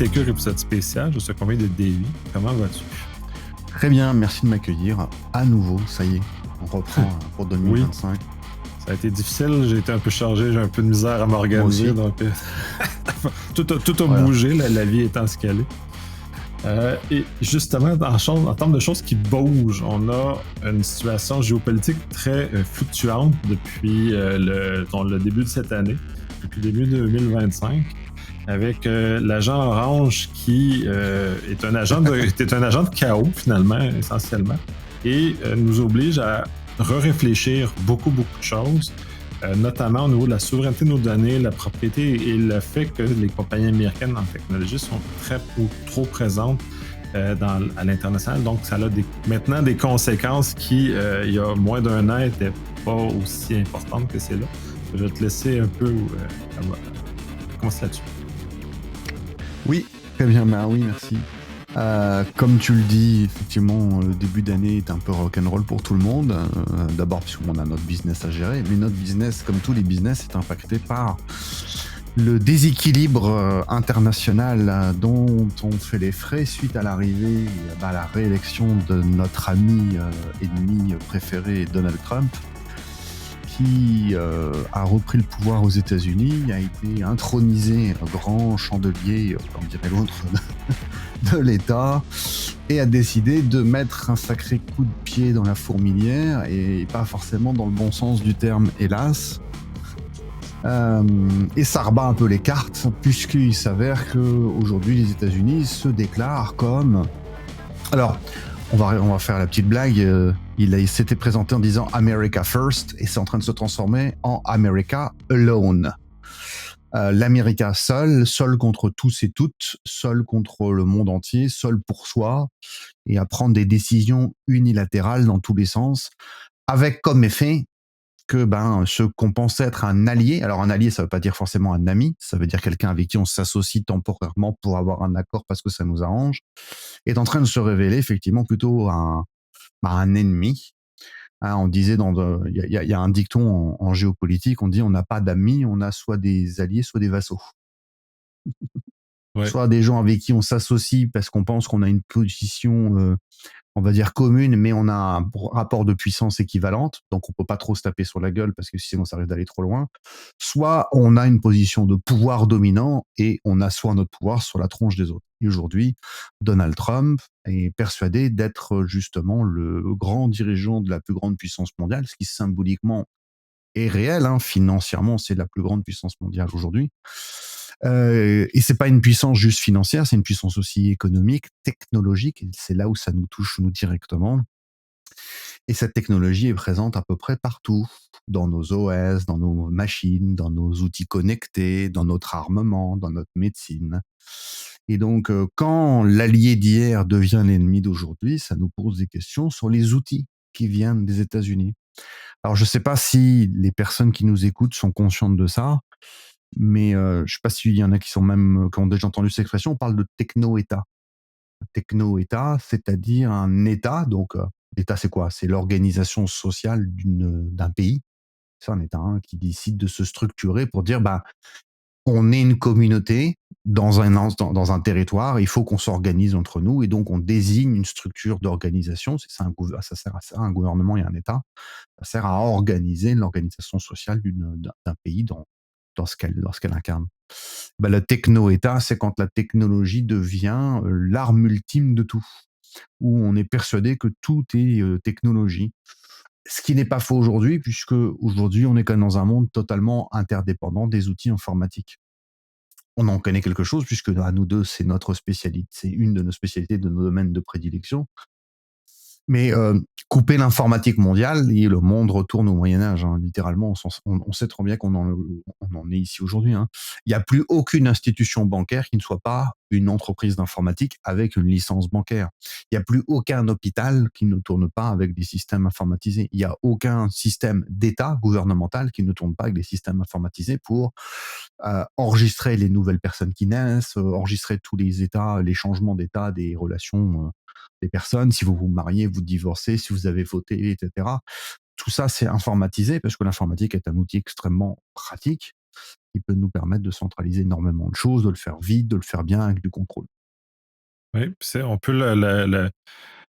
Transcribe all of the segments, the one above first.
Sécure épisode spécial. Je suis accompagné de Davy. Comment vas-tu? Très bien, merci de m'accueillir. À nouveau, ça y est, on reprend pour Oui, 2025. ça a été difficile. J'ai été un peu chargé. J'ai un peu de misère à Moi m'organiser. aussi. Donc, tout a Voilà. bougé, la vie étant ce qu'elle est. Et justement, en termes de choses qui bougent, on a une situation géopolitique très fluctuante depuis le début de cette année, depuis le début 2025, avec l'agent Orange qui est un agent est un agent de chaos finalement, essentiellement, et nous oblige à re-réfléchir beaucoup de choses, notamment au niveau de la souveraineté de nos données, la propriété et le fait que les compagnies américaines en technologie sont très ou trop présentes à l'international. Donc, ça a maintenant des conséquences qui, il y a moins d'un an, n'étaient pas aussi importantes que c'est là. Je vais te laisser un peu commencer là-dessus. Oui, très bien, bah oui, merci. Comme tu le dis, effectivement, le début d'année est un peu rock'n'roll pour tout le monde. D'abord parce qu'on a notre business à gérer, mais notre business, comme tous les business, est impacté par le déséquilibre international dont on fait les frais suite à l'arrivée, à la réélection de notre ami ennemi préféré Donald Trump, qui a repris le pouvoir aux États-Unis, a été intronisé grand chandelier, comme dirait l'autre, de l'État, et a décidé de mettre un sacré coup de pied dans la fourmilière, et pas forcément dans le bon sens du terme, hélas. Et ça rebat un peu les cartes, puisqu'il s'avère qu'aujourd'hui les États-Unis se déclarent comme... Alors, on va faire la petite blague. Il s'était présenté en disant America First, et c'est en train de se transformer en America Alone. L'América seul contre tous et toutes, seul contre le monde entier, seul pour soi, et à prendre des décisions unilatérales dans tous les sens, avec comme effet que ceux qu'on pensait être un allié, alors un allié ça veut pas dire forcément un ami, ça veut dire quelqu'un avec qui on s'associe temporairement pour avoir un accord parce que ça nous arrange, est en train de se révéler effectivement plutôt un ennemi. Hein, on disait il y a un dicton en géopolitique, on dit on n'a pas d'amis, on a soit des alliés, soit des vassaux. Ouais. Soit des gens avec qui on s'associe parce qu'on pense qu'on a une position, on va dire commune, mais on a un rapport de puissance équivalente, donc on peut pas trop se taper sur la gueule parce que sinon ça risque d'aller trop loin. Soit on a une position de pouvoir dominant et on assoit notre pouvoir sur la tronche des autres. Et aujourd'hui, Donald Trump est persuadé d'être justement le grand dirigeant de la plus grande puissance mondiale, ce qui symboliquement est réel, hein. Financièrement, c'est la plus grande puissance mondiale aujourd'hui. Et c'est pas une puissance juste financière, c'est une puissance aussi économique, technologique. Et c'est là où ça nous touche nous directement. Et cette technologie est présente à peu près partout, dans nos OS, dans nos machines, dans nos outils connectés, dans notre armement, dans notre médecine. Et donc, quand l'allié d'hier devient l'ennemi d'aujourd'hui, ça nous pose des questions sur les outils qui viennent des États-Unis. Alors, je sais pas si les personnes qui nous écoutent sont conscientes de ça, mais je sais pas s'il y en a qui ont déjà entendu cette expression. On parle de techno-État. Techno-État, c'est-à-dire un État. Donc, l'État, c'est quoi? C'est l'organisation sociale d'un pays. C'est un État, hein, qui décide de se structurer pour dire, on est une communauté dans un territoire, il faut qu'on s'organise entre nous, et donc on désigne une structure d'organisation. C'est ça, ça sert à ça, un gouvernement et un État. Ça sert à organiser l'organisation sociale d'un pays dans ce qu'elle incarne. Le techno-État, c'est quand la technologie devient l'arme ultime de tout, où on est persuadé que tout est technologie. Ce qui n'est pas faux aujourd'hui, puisque aujourd'hui, on est quand même dans un monde totalement interdépendant des outils informatiques. On en connaît quelque chose, puisque à nous deux, c'est notre spécialité, c'est une de nos spécialités, de nos domaines de prédilection. Mais couper l'informatique mondiale et le monde retourne au Moyen-Âge, hein, littéralement. On sait trop bien qu'on en est ici aujourd'hui, hein. Il n'y a plus aucune institution bancaire qui ne soit pas une entreprise d'informatique avec une licence bancaire. Il n'y a plus aucun hôpital qui ne tourne pas avec des systèmes informatisés. Il n'y a aucun système d'État gouvernemental qui ne tourne pas avec des systèmes informatisés pour enregistrer les nouvelles personnes qui naissent, enregistrer tous les états, les changements d'état des relations des personnes, si vous vous mariez, vous divorcez, si vous avez voté, etc. Tout ça, c'est informatisé parce que l'informatique est un outil extrêmement pratique. qui peut nous permettre de centraliser énormément de choses, de le faire vite, de le faire bien avec du contrôle. Oui, puis on peut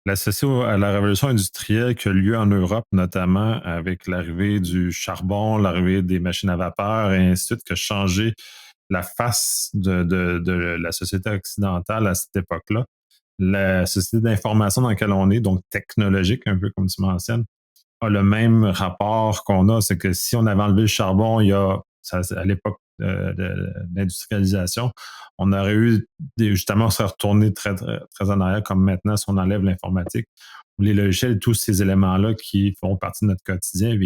l'associer à la révolution industrielle qui a lieu en Europe, notamment avec l'arrivée du charbon, l'arrivée des machines à vapeur et ainsi de suite, qui a changé la face de la société occidentale à cette époque-là. La société d'information dans laquelle on est, donc technologique, un peu comme tu mentionnes, a le même rapport qu'on a. C'est que si on avait enlevé le charbon à l'époque de l'industrialisation, on aurait eu justement, on serait retourné très, très, très en arrière comme maintenant si on enlève l'informatique. Les logiciels et tous ces éléments-là qui font partie de notre quotidien.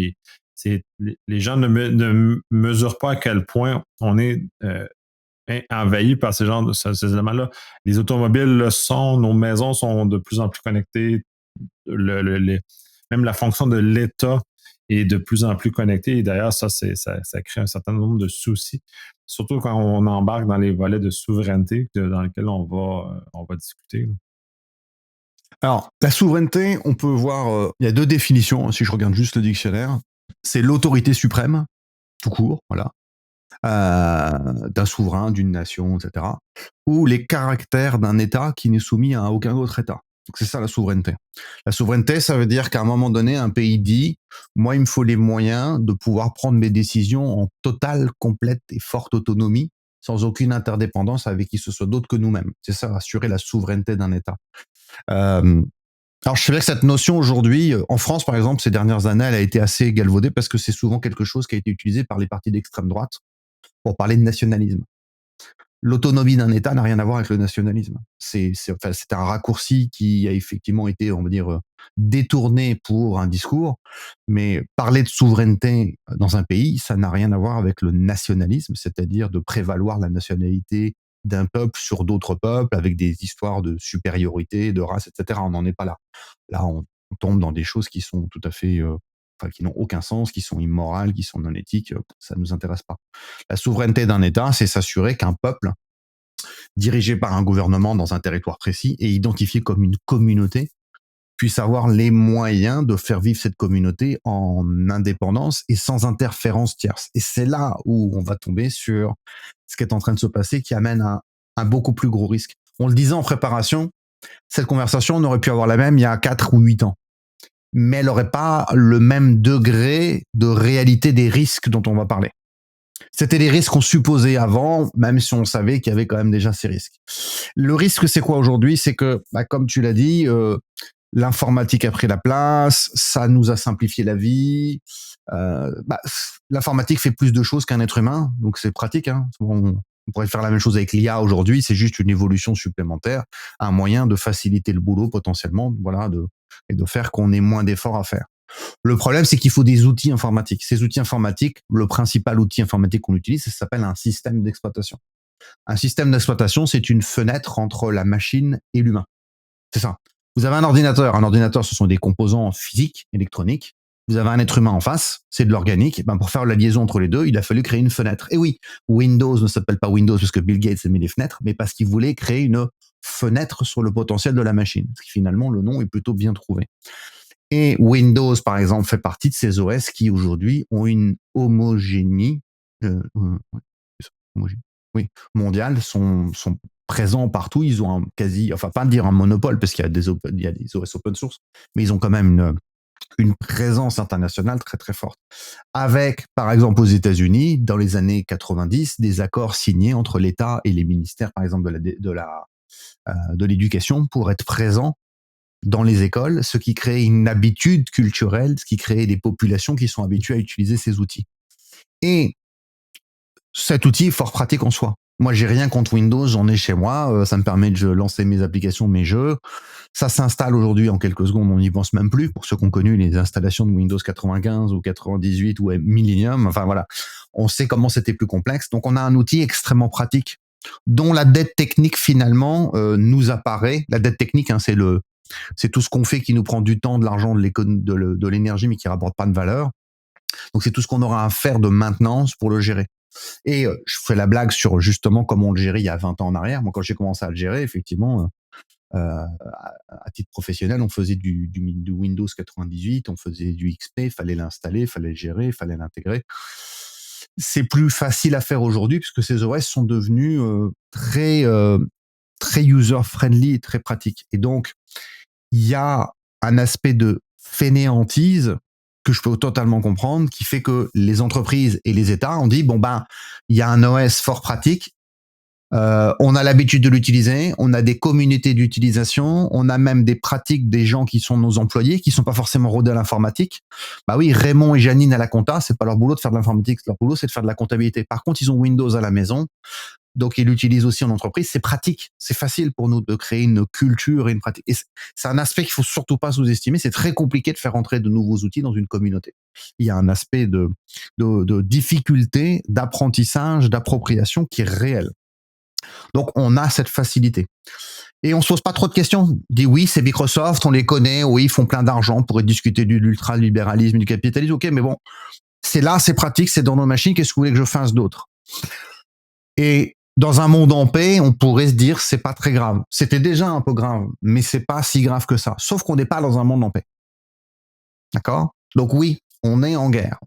Les gens ne mesurent pas à quel point on est envahi par ces éléments-là. Les automobiles le sont, nos maisons sont de plus en plus connectées, même la fonction de l'État est de plus en plus connectée. Et d'ailleurs, ça crée un certain nombre de soucis, surtout quand on embarque dans les volets de souveraineté dans lesquels on va discuter. Alors, la souveraineté, on peut voir, il y a deux définitions, si je regarde juste le dictionnaire. C'est l'autorité suprême, tout court, voilà, d'un souverain, d'une nation, etc. Ou les caractères d'un État qui n'est soumis à aucun autre État. Donc c'est ça la souveraineté. La souveraineté, ça veut dire qu'à un moment donné, un pays dit, moi, il me faut les moyens de pouvoir prendre mes décisions en totale, complète et forte autonomie, sans aucune interdépendance avec qui ce soit d'autre que nous-mêmes. C'est ça, assurer la souveraineté d'un État. Euh, alors, je sais que cette notion aujourd'hui, en France, par exemple, ces dernières années, elle a été assez galvaudée parce que c'est souvent quelque chose qui a été utilisé par les partis d'extrême droite pour parler de nationalisme. L'autonomie d'un État n'a rien à voir avec le nationalisme. Enfin, c'est un raccourci qui a effectivement été, on va dire, détourné pour un discours. Mais parler de souveraineté dans un pays, ça n'a rien à voir avec le nationalisme, c'est-à-dire de prévaloir la nationalité d'un peuple sur d'autres peuples avec des histoires de supériorité, de race, etc. On n'en est pas là. Là, on tombe dans des choses qui sont tout à fait, enfin, qui n'ont aucun sens, qui sont immorales, qui sont non éthiques. Ça ne nous intéresse pas. La souveraineté d'un État, c'est s'assurer qu'un peuple, dirigé par un gouvernement dans un territoire précis et identifié comme une communauté, puisse avoir les moyens de faire vivre cette communauté en indépendance et sans interférence tierce. Et c'est là où on va tomber sur ce qui est en train de se passer, qui amène à un beaucoup plus gros risque. On le disait en préparation, cette conversation, on aurait pu avoir la même il y a 4 ou 8 ans. Mais elle n'aurait pas le même degré de réalité des risques dont on va parler. C'était les risques qu'on supposait avant, même si on savait qu'il y avait quand même déjà ces risques. Le risque, c'est quoi aujourd'hui? C'est que, comme tu l'as dit, l'informatique a pris la place, ça nous a simplifié la vie. L'informatique fait plus de choses qu'un être humain, donc c'est pratique. Hein. On pourrait faire la même chose avec l'IA aujourd'hui, c'est juste une évolution supplémentaire, un moyen de faciliter le boulot potentiellement, voilà, et de faire qu'on ait moins d'efforts à faire. Le problème, c'est qu'il faut des outils informatiques. Ces outils informatiques, le principal outil informatique qu'on utilise, ça s'appelle un système d'exploitation. Un système d'exploitation, c'est une fenêtre entre la machine et l'humain. C'est ça. Vous avez un ordinateur. Un ordinateur, ce sont des composants physiques, électroniques. Vous avez un être humain en face, c'est de l'organique. Pour faire la liaison entre les deux, il a fallu créer une fenêtre. Et oui, Windows ne s'appelle pas Windows parce que Bill Gates a mis des fenêtres, mais parce qu'il voulait créer une fenêtre sur le potentiel de la machine. Parce que finalement, le nom est plutôt bien trouvé. Et Windows, par exemple, fait partie de ces OS qui aujourd'hui ont une homogénie, mondiale, sont présents partout. Ils ont pas dire un monopole parce qu'il y a des OS open source, mais ils ont quand même une présence internationale très très forte. Avec, par exemple, aux États-Unis, dans les années 90, des accords signés entre l'État et les ministères, par exemple, de l'éducation pour être présents dans les écoles, ce qui crée une habitude culturelle, ce qui crée des populations qui sont habituées à utiliser ces outils. Et cet outil est fort pratique en soi. Moi, j'ai rien contre Windows, j'en ai chez moi, ça me permet de lancer mes applications, mes jeux. Ça s'installe aujourd'hui en quelques secondes, on n'y pense même plus. Pour ceux qui ont connu les installations de Windows 95 ou 98 ou Millennium, enfin voilà, on sait comment c'était plus complexe. Donc, on a un outil extrêmement pratique dont la dette technique finalement nous apparaît. La dette technique, hein, c'est tout ce qu'on fait qui nous prend du temps, de l'argent, de l'énergie, mais qui rapporte pas de valeur. Donc c'est tout ce qu'on aura à faire de maintenance pour le gérer. Et je fais la blague sur justement comment on le gérait il y a 20 ans en arrière. Moi, quand j'ai commencé à le gérer, effectivement, à titre professionnel, on faisait du Windows 98, on faisait du XP, fallait l'installer, fallait le gérer, fallait l'intégrer. c'est plus facile à faire aujourd'hui puisque ces OS sont devenus très très user-friendly et très pratiques. Et donc, il y a un aspect de fainéantise que je peux totalement comprendre, qui fait que les entreprises et les États ont dit, bon ben, il y a un OS fort pratique, on a l'habitude de l'utiliser, on a des communautés d'utilisation, on a même des pratiques des gens qui sont nos employés, qui sont pas forcément rodés à l'informatique. Bah oui, Raymond et Janine à la compta, c'est pas leur boulot de faire de l'informatique, leur boulot c'est de faire de la comptabilité. Par contre, ils ont Windows à la maison, donc ils l'utilisent aussi en entreprise. C'est pratique, c'est facile pour nous de créer une culture et une pratique. Et c'est un aspect qu'il faut surtout pas sous-estimer. C'est très compliqué de faire entrer de nouveaux outils dans une communauté. Il y a un aspect de difficulté, d'apprentissage, d'appropriation qui est réel. Donc, on a cette facilité. Et on se pose pas trop de questions. On dit oui, c'est Microsoft, on les connaît, oui, ils font plein d'argent, on pourrait discuter de l'ultralibéralisme, du capitalisme, ok, mais bon, c'est là, c'est pratique, c'est dans nos machines, qu'est-ce que vous voulez que je fasse d'autre? Et dans un monde en paix, on pourrait se dire c'est pas très grave. C'était déjà un peu grave, mais c'est pas si grave que ça. Sauf qu'on n'est pas dans un monde en paix. D'accord? Donc oui, on est en guerre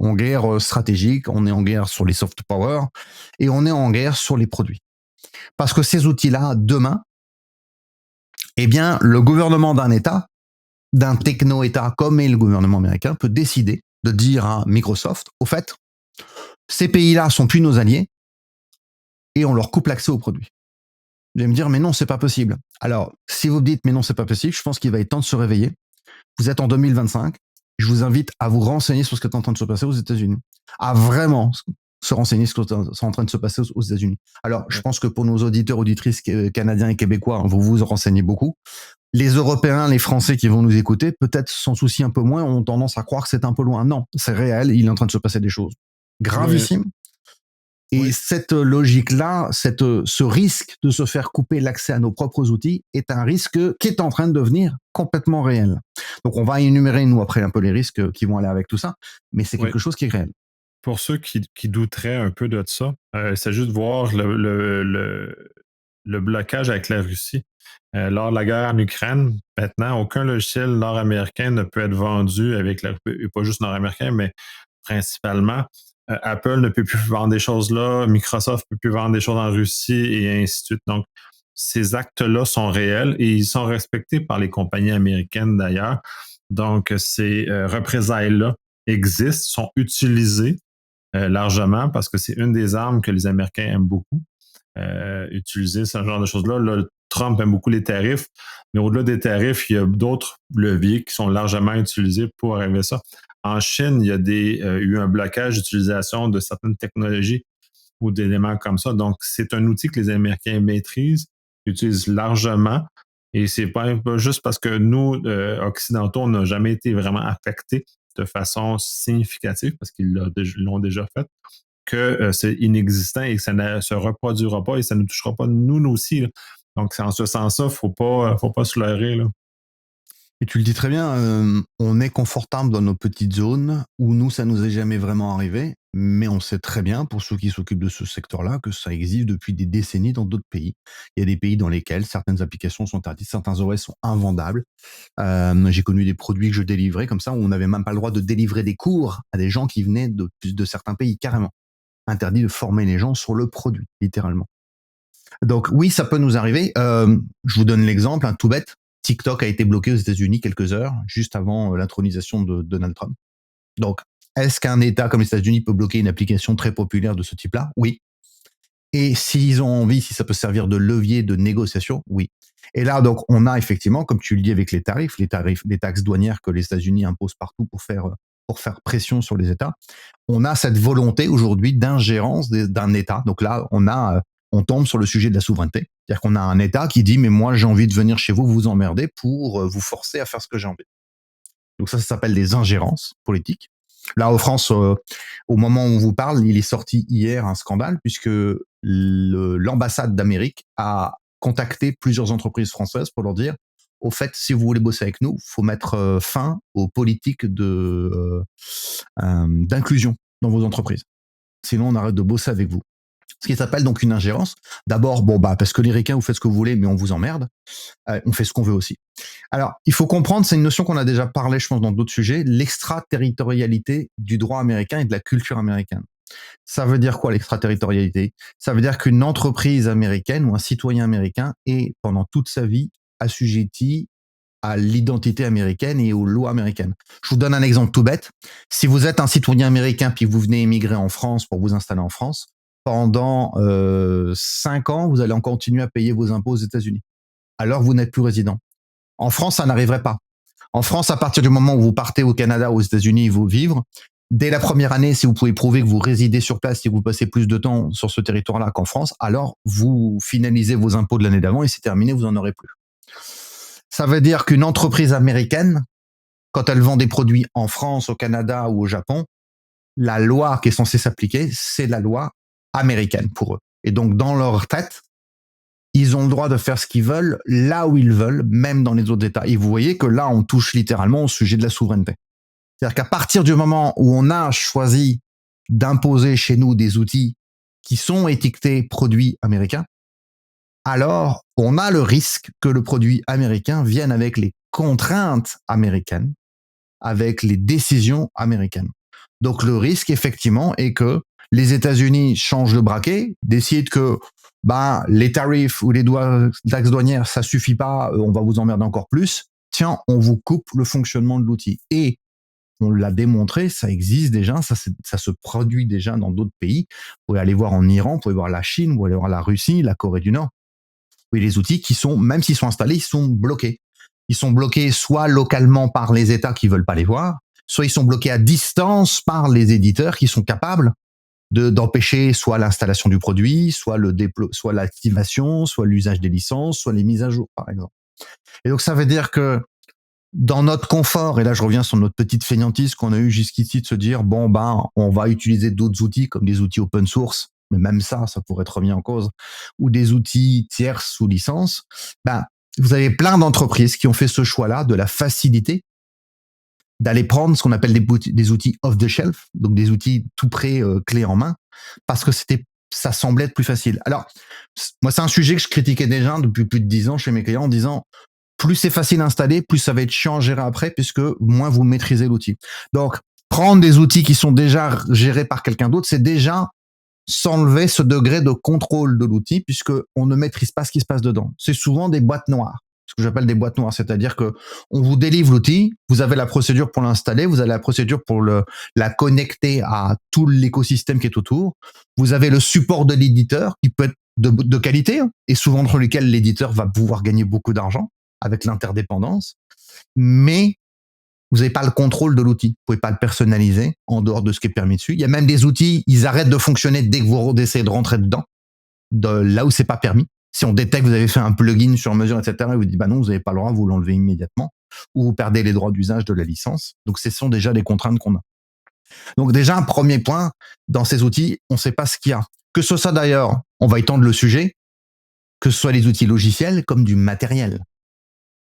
stratégique, on est en guerre sur les soft power, et on est en guerre sur les produits. Parce que ces outils-là, demain, eh bien, le gouvernement d'un État, d'un techno-État comme est le gouvernement américain, peut décider de dire à Microsoft, au fait, ces pays-là sont plus nos alliés, et on leur coupe l'accès aux produits. Vous allez me dire, mais non, c'est pas possible. Alors, si vous me dites, mais non, c'est pas possible, je pense qu'il va être temps de se réveiller. Vous êtes en 2025. Je vous invite à vous renseigner sur ce qui est en train de se passer aux États-Unis. À vraiment se renseigner sur ce qui est en train de se passer aux États-Unis. Alors, je pense que pour nos auditeurs, auditrices canadiens et québécois, vous vous renseignez beaucoup. Les Européens, les Français qui vont nous écouter, peut-être s'en soucient un peu moins, ont tendance à croire que c'est un peu loin. Non, c'est réel, il est en train de se passer des choses gravissimes. Et Oui. cette logique-là, ce risque de se faire couper l'accès à nos propres outils est un risque qui est en train de devenir complètement réel. Donc, on va énumérer, nous, après, un peu les risques qui vont aller avec tout ça, mais c'est quelque chose qui est réel. Pour ceux qui douteraient un peu de ça, c'est juste voir le blocage avec la Russie. Lors de la guerre en Ukraine, maintenant, aucun logiciel nord-américain ne peut être vendu avec la Russie, pas juste nord-américain, mais principalement. Apple ne peut plus vendre des choses là, Microsoft ne peut plus vendre des choses en Russie et ainsi de suite. Donc, ces actes-là sont réels et ils sont respectés par les compagnies américaines d'ailleurs. Donc, ces représailles-là existent, sont utilisées largement parce que c'est une des armes que les Américains aiment beaucoup. Utiliser ce genre de choses-là. Là, Trump aime beaucoup les tarifs, mais au-delà des tarifs, il y a d'autres leviers qui sont largement utilisés pour arriver à ça. En Chine, il y a eu un blocage d'utilisation de certaines technologies ou d'éléments comme ça. Donc, c'est un outil que les Américains maîtrisent, utilisent largement. Et c'est pas juste parce que nous, occidentaux, on n'a jamais été vraiment affectés de façon significative, parce qu'ils l'ont déjà fait, que c'est inexistant et que ça ne se reproduira pas et ça ne touchera pas nous aussi. Là. Donc, en ce sens-là, faut pas se leurrer. Là. Et tu le dis très bien, on est confortable dans nos petites zones où nous, ça nous est jamais vraiment arrivé, mais on sait très bien, pour ceux qui s'occupent de ce secteur-là, que ça existe depuis des décennies dans d'autres pays. Il y a des pays dans lesquels certaines applications sont interdites, certains OS sont invendables. J'ai connu des produits que je délivrais comme ça, où on n'avait même pas le droit de délivrer des cours à des gens qui venaient de certains pays, carrément. Interdit de former les gens sur le produit, littéralement. Donc oui, ça peut nous arriver. Je vous donne l'exemple, tout bête. TikTok a été bloqué aux États-Unis quelques heures, juste avant l'intronisation de Donald Trump. Donc, est-ce qu'un État comme les États-Unis peut bloquer une application très populaire de ce type-là? Oui. Et s'ils ont envie, si ça peut servir de levier de négociation, oui. Et là, donc, on a effectivement, comme tu le dis avec les tarifs, les taxes douanières que les États-Unis imposent partout pour faire pression sur les États. On a cette volonté aujourd'hui d'ingérence d'un État. Donc là, on tombe sur le sujet de la souveraineté. C'est-à-dire qu'on a un État qui dit, mais moi, j'ai envie de venir chez vous, vous emmerder pour vous forcer à faire ce que j'ai envie. Donc ça s'appelle des ingérences politiques. Là, en France, au moment où on vous parle, il est sorti hier un scandale puisque l'ambassade d'Amérique a contacté plusieurs entreprises françaises pour leur dire, au fait, si vous voulez bosser avec nous, faut mettre fin aux politiques d'inclusion dans vos entreprises. Sinon, on arrête de bosser avec vous. Ce qui s'appelle donc une ingérence. D'abord, parce que les ricains, vous faites ce que vous voulez, mais on vous emmerde. On fait ce qu'on veut aussi. Alors, il faut comprendre, c'est une notion qu'on a déjà parlé, je pense, dans d'autres sujets, l'extraterritorialité du droit américain et de la culture américaine. Ça veut dire quoi l'extraterritorialité? Ça veut dire qu'une entreprise américaine ou un citoyen américain est pendant toute sa vie assujetti à l'identité américaine et aux lois américaines. Je vous donne un exemple tout bête. Si vous êtes un citoyen américain puis vous venez émigrer en France pour vous installer en France, pendant 5 ans, vous allez en continuer à payer vos impôts aux États-Unis. Alors vous n'êtes plus résident. En France, ça n'arriverait pas. En France, à partir du moment où vous partez au Canada ou aux États-Unis vous vivre, dès la première année, si vous pouvez prouver que vous résidez sur place, si vous passez plus de temps sur ce territoire-là qu'en France, alors vous finalisez vos impôts de l'année d'avant et c'est terminé, vous n'en aurez plus. Ça veut dire qu'une entreprise américaine, quand elle vend des produits en France, au Canada ou au Japon, la loi qui est censée s'appliquer, c'est la loi américaine pour eux. Et donc, dans leur tête, ils ont le droit de faire ce qu'ils veulent, là où ils veulent, même dans les autres États. Et vous voyez que là, on touche littéralement au sujet de la souveraineté. C'est-à-dire qu'à partir du moment où on a choisi d'imposer chez nous des outils qui sont étiquetés produits américains, alors on a le risque que le produit américain vienne avec les contraintes américaines, avec les décisions américaines. Donc le risque, effectivement, est que les États-Unis changent de braquet, décident que les tarifs ou les taxes douanières, ça suffit pas, on va vous emmerder encore plus. Tiens, on vous coupe le fonctionnement de l'outil. Et on l'a démontré, ça existe déjà, ça se produit déjà dans d'autres pays. Vous pouvez aller voir en Iran, vous pouvez voir la Chine, vous pouvez aller voir la Russie, la Corée du Nord. Oui, les outils qui sont, même s'ils sont installés, ils sont bloqués. Ils sont bloqués soit localement par les États qui veulent pas les voir, soit ils sont bloqués à distance par les éditeurs qui sont capables d'empêcher soit l'installation du produit, soit soit l'activation, soit l'usage des licences, soit les mises à jour, par exemple. Et donc ça veut dire que dans notre confort, et là je reviens sur notre petite fainéantise qu'on a eu jusqu'ici de se dire on va utiliser d'autres outils comme des outils open source, mais même ça pourrait être remis en cause, ou des outils tiers sous licence. Vous avez plein d'entreprises qui ont fait ce choix-là de la facilité d'aller prendre ce qu'on appelle des outils off the shelf, donc des outils tout prêts, clés en main, parce que ça semblait être plus facile. Alors, moi, c'est un sujet que je critiquais déjà depuis plus de 10 ans chez mes clients en disant, plus c'est facile à installer, plus ça va être chiant à gérer après, puisque moins vous maîtrisez l'outil. Donc, prendre des outils qui sont déjà gérés par quelqu'un d'autre, c'est déjà s'enlever ce degré de contrôle de l'outil, puisque on ne maîtrise pas ce qui se passe dedans. C'est souvent des boîtes noires, ce que j'appelle des boîtes noires, c'est-à-dire que on vous délivre l'outil, vous avez la procédure pour l'installer, vous avez la procédure pour la connecter à tout l'écosystème qui est autour, vous avez le support de l'éditeur qui peut être de qualité, et souvent entre lesquels l'éditeur va pouvoir gagner beaucoup d'argent avec l'interdépendance, mais vous n'avez pas le contrôle de l'outil. Vous pouvez pas le personnaliser en dehors de ce qui est permis dessus. Il y a même des outils, ils arrêtent de fonctionner dès que vous essayez de rentrer dedans, là où c'est pas permis. Si on détecte que vous avez fait un plugin sur mesure, etc., et vous dit non, vous n'avez pas le droit, vous l'enlevez immédiatement, ou vous perdez les droits d'usage de la licence. Donc, ce sont déjà des contraintes qu'on a. Donc, déjà, un premier point, dans ces outils, on ne sait pas ce qu'il y a. Que ce soit d'ailleurs, on va étendre le sujet, que ce soit les outils logiciels comme du matériel.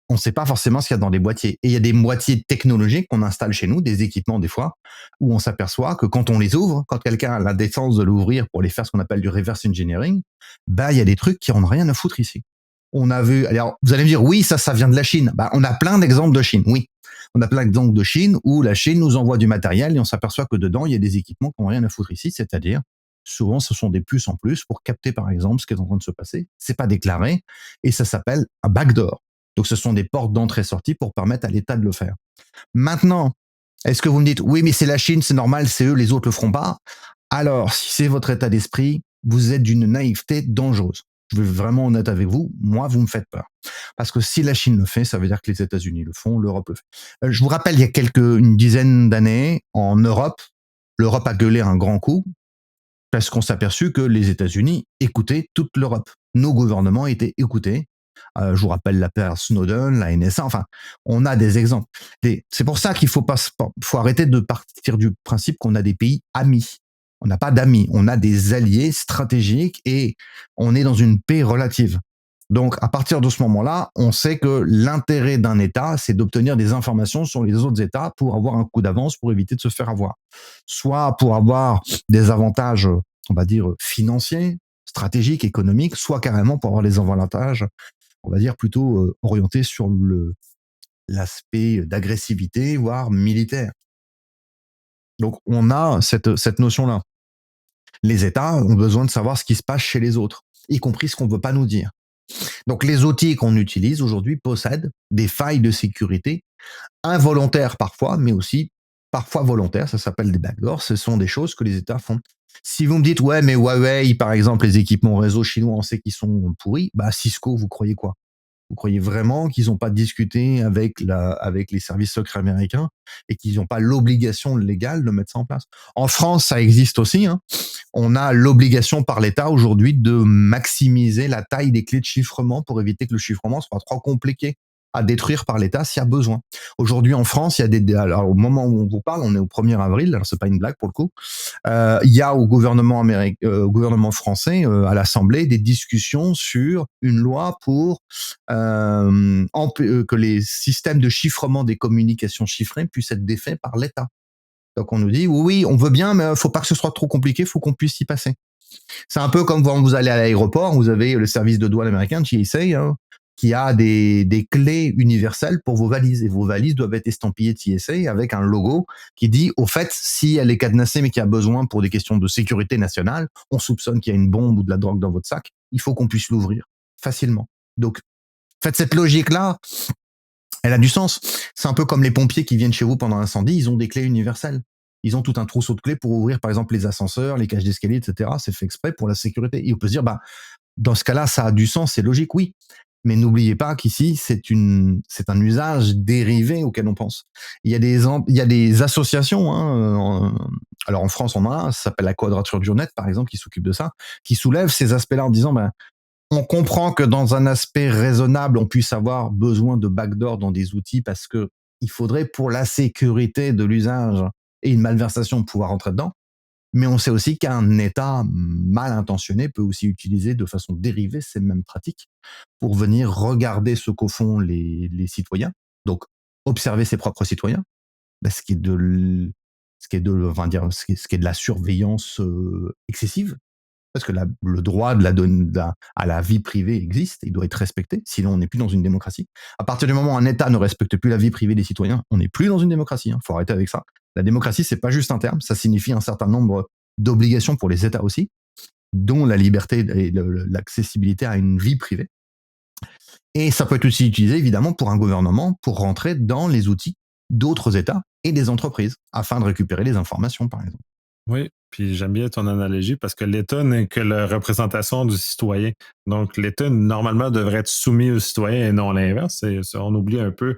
On ne sait pas forcément ce qu'il y a dans les boîtiers. Et il y a des boîtiers technologiques qu'on installe chez nous, des équipements des fois, où on s'aperçoit que quand on les ouvre, quand quelqu'un a la décence de l'ouvrir pour les faire ce qu'on appelle du reverse engineering, il y a des trucs qui n'ont rien à foutre ici. On a vu, alors vous allez me dire, oui, ça vient de la Chine. On a plein d'exemples de Chine, oui. On a plein d'exemples de Chine où la Chine nous envoie du matériel et on s'aperçoit que dedans, il y a des équipements qui n'ont rien à foutre ici, c'est-à-dire, souvent, ce sont des puces en plus pour capter, par exemple, ce qui est en train de se passer. C'est pas déclaré et ça s'appelle un backdoor. Donc, ce sont des portes d'entrée-sortie pour permettre à l'État de le faire. Maintenant, est-ce que vous me dites, oui, mais c'est la Chine, c'est normal, c'est eux, les autres le feront pas? Alors, si c'est votre état d'esprit, vous êtes d'une naïveté dangereuse. Je vais vraiment honnête avec vous, moi, vous me faites peur. Parce que si la Chine le fait, ça veut dire que les États-Unis le font, l'Europe le fait. Je vous rappelle, il y a une dizaine d'années, en Europe, l'Europe a gueulé un grand coup parce qu'on s'est aperçu que les États-Unis écoutaient toute l'Europe. Nos gouvernements étaient écoutés. Je vous rappelle l'affaire Snowden, la NSA, enfin, on a des exemples. C'est pour ça qu'il faut arrêter de partir du principe qu'on a des pays amis. On n'a pas d'amis, on a des alliés stratégiques et on est dans une paix relative. Donc, à partir de ce moment-là, on sait que l'intérêt d'un État, c'est d'obtenir des informations sur les autres États pour avoir un coup d'avance, pour éviter de se faire avoir. Soit pour avoir des avantages, on va dire, financiers, stratégiques, économiques, soit carrément pour avoir des avantages, on va dire, plutôt orientés sur l'aspect d'agressivité, voire militaire. Donc, on a cette notion-là. Les États ont besoin de savoir ce qui se passe chez les autres, y compris ce qu'on ne veut pas nous dire. Donc les outils qu'on utilise aujourd'hui possèdent des failles de sécurité, involontaires parfois, mais aussi parfois volontaires, ça s'appelle des backdoors, ce sont des choses que les États font. Si vous me dites, ouais, mais Huawei, par exemple, les équipements réseau chinois, on sait qu'ils sont pourris, bah Cisco, vous croyez quoi? Vous croyez vraiment qu'ils n'ont pas discuté avec les services secrets américains et qu'ils n'ont pas l'obligation légale de mettre ça en place? En France, ça existe aussi, hein. On a l'obligation par l'État aujourd'hui de maximiser la taille des clés de chiffrement pour éviter que le chiffrement soit trop compliqué à détruire par l'État s'il y a besoin. Aujourd'hui en France, il y a alors au moment où on vous parle, on est au 1er avril, alors c'est pas une blague pour le coup, il y a au gouvernement au gouvernement français, à l'Assemblée, des discussions sur une loi pour que les systèmes de chiffrement des communications chiffrées puissent être défaits par l'État. Donc on nous dit oui, oui, on veut bien, mais faut pas que ce soit trop compliqué, faut qu'on puisse y passer. C'est un peu comme quand vous allez à l'aéroport, vous avez le service de douane américain, TSA, hein, qui a des clés universelles pour vos valises. Et vos valises doivent être estampillées TSA avec un logo qui dit, au fait, si elle est cadenassée mais qu'il y a besoin pour des questions de sécurité nationale, on soupçonne qu'il y a une bombe ou de la drogue dans votre sac, il faut qu'on puisse l'ouvrir facilement. Donc, faites cette logique-là, elle a du sens. C'est un peu comme les pompiers qui viennent chez vous pendant un incendie, ils ont des clés universelles. Ils ont tout un trousseau de clés pour ouvrir, par exemple, les ascenseurs, les cages d'escalier, etc. C'est fait exprès pour la sécurité. Et on peut se dire, bah, dans ce cas-là, ça a du sens, c'est logique, oui. Mais n'oubliez pas qu'ici, c'est un usage dérivé auquel on pense. Il y a des associations, hein, alors en France, on en a, ça s'appelle la Quadrature du Net, par exemple, qui s'occupe de ça, qui soulève ces aspects-là en disant, ben, on comprend que dans un aspect raisonnable, on puisse avoir besoin de backdoor dans des outils parce que il faudrait pour la sécurité de l'usage et une malversation pouvoir rentrer dedans. Mais on sait aussi qu'un État mal intentionné peut aussi utiliser de façon dérivée ces mêmes pratiques pour venir regarder ce qu'au font les citoyens. Donc, observer ses propres citoyens, bah, ce qui est de la surveillance excessive, parce que le droit à la vie privée existe, il doit être respecté, sinon on n'est plus dans une démocratie. À partir du moment où un État ne respecte plus la vie privée des citoyens, on n'est plus dans une démocratie. Il faut arrêter avec ça. La démocratie, c'est pas juste un terme, ça signifie un certain nombre d'obligations pour les États aussi, dont la liberté et l'accessibilité à une vie privée. Et ça peut être aussi utilisé évidemment pour un gouvernement pour rentrer dans les outils d'autres États et des entreprises afin de récupérer les informations, par exemple. Oui, puis j'aime bien ton analogie parce que l'État n'est que la représentation du citoyen. Donc, l'État, normalement, devrait être soumis aux citoyens et non l'inverse. On oublie un peu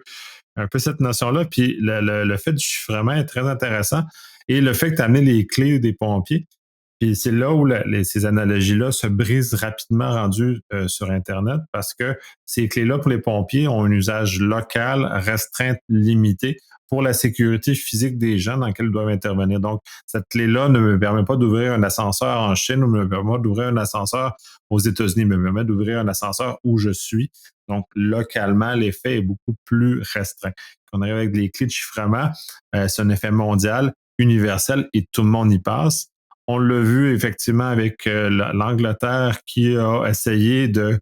cette notion-là. Puis le fait du chiffrement est très intéressant. Et le fait que tu as amené les clés des pompiers, puis c'est là où ces analogies-là se brisent rapidement rendues sur Internet parce que ces clés-là pour les pompiers ont un usage local, restreint, limité pour la sécurité physique des gens dans lesquels ils doivent intervenir. Donc, cette clé-là ne me permet pas d'ouvrir un ascenseur en Chine ou ne me permet pas d'ouvrir un ascenseur aux États-Unis, mais me permet d'ouvrir un ascenseur où je suis. Donc, localement, l'effet est beaucoup plus restreint. Quand on arrive avec les clés de chiffrement, c'est un effet mondial, universel, et tout le monde y passe. On l'a vu effectivement avec l'Angleterre qui a essayé de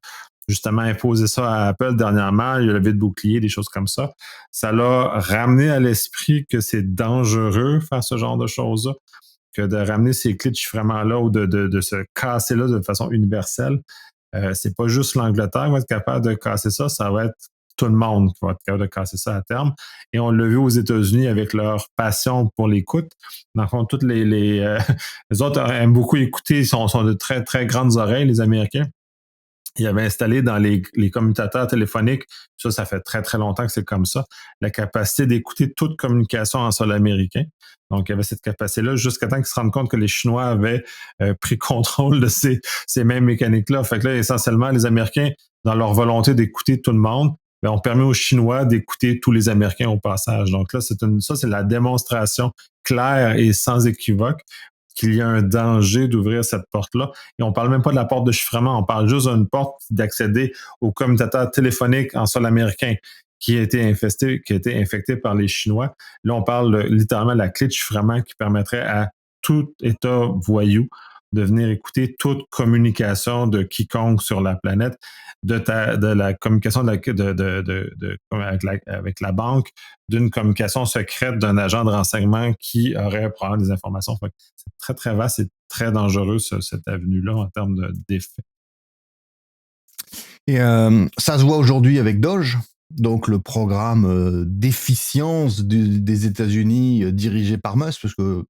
justement imposer ça à Apple dernièrement. Il y a levé de bouclier, des choses comme ça. Ça l'a ramené à l'esprit que c'est dangereux faire ce genre de choses-là, que de ramener ces clés de chiffrement-là ou de se casser là de façon universelle. C'est pas juste l'Angleterre qui va être capable de casser ça, ça va être tout le monde qui va être capable de casser ça à terme. Et on l'a vu aux États-Unis avec leur passion pour l'écoute. Dans le fond, toutes les autres aiment beaucoup écouter, ils sont de très, très grandes oreilles, les Américains. Ils avaient installé dans les commutateurs téléphoniques, ça fait très, très longtemps que c'est comme ça, la capacité d'écouter toute communication en sol américain. Donc, il y avait cette capacité-là jusqu'à temps qu'ils se rendent compte que les Chinois avaient pris contrôle de ces mêmes mécaniques-là. Fait que là, essentiellement, les Américains, dans leur volonté d'écouter tout le monde, ben, on permet aux Chinois d'écouter tous les Américains au passage. Donc là, c'est la démonstration claire et sans équivoque qu'il y a un danger d'ouvrir cette porte-là. Et on parle même pas de la porte de chiffrement, on parle juste d'une porte d'accéder au commutateur téléphonique en sol américain qui a été infecté par les Chinois. Là, on parle littéralement de la clé de chiffrement qui permettrait à tout État voyou de venir écouter toute communication de quiconque sur la planète, de la communication avec la banque, d'une communication secrète d'un agent de renseignement qui aurait probablement des informations. Fait que c'est très, très vaste et très dangereux, cette avenue-là, en termes d'effets. Et ça se voit aujourd'hui avec Doge, donc le programme d'efficience des États-Unis dirigé par Musk, parce que